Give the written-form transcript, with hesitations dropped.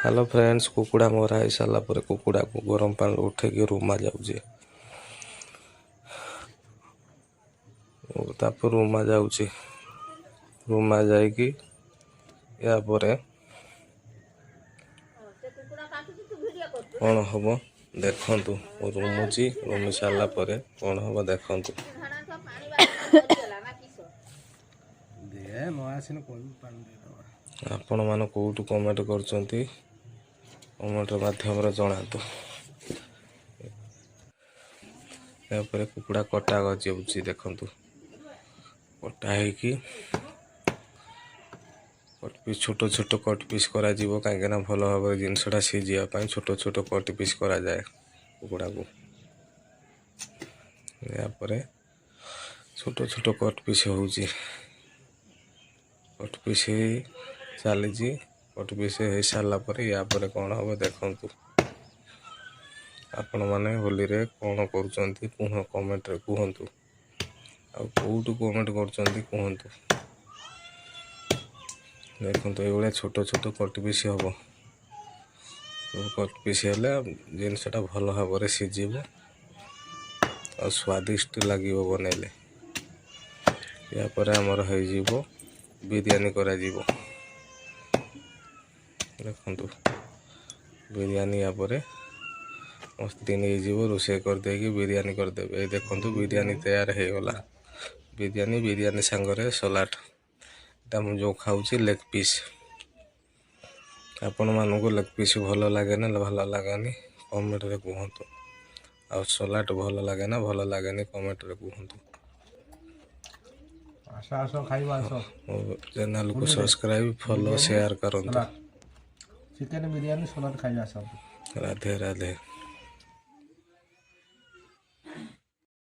Hello friends, कुकुड़ा मरा हो सारा पर कुकुड़ा को गरम पानी उठे रुमा जाऊे रुमा जाऊे रुमा जाइकी या कौन हम देखु रुमुची रुमी सारा कौन हम देखु आपण मान कौटू कमेंट करचंती कमेंट माध्यम जनातु यापर कुकुड़ा कटा गजाऊँच देखु कटा होट छोट छोट कट पीस करा कहीं भल भाव जिनसटा सीझापी छोट छोट कट पीस करा जाए कुकुड़ा को यापर छोट छोट कट पीस हो कट पीस चली कट पीस हो सारा यापर कौन हम देखु आपण मैंने होली रे कौन करुँच कमेंट रे कहतु आउटू कमेंट कहतु देखो ये छोट छोट कट पीस हम कट पीस हेले जिनसटा भल भाव सीझ और स्वादिष्ट लगे बनइले यापर आमर हो बिरयानी करा देखु बिरयानी यापर मस्ती नहीं रोषे करदे बिरयानी करदेवे ये देखो बिरयानी तैयार हो गला बिरयानी सांगरे सलाड इटा मुझे जो खाऊँ लेग पीस आपण मानक लेग पीस भल लगे ना भल लगेनि कमेंट रे कहतु आ सलाड भल लगे ना भल लगेनि कमेंट रे कहतु चैनल को सब्सक्राइब फॉलो शेयर करंतु चिकन बिरयानी सलाद खाइबा सब राधे राधे।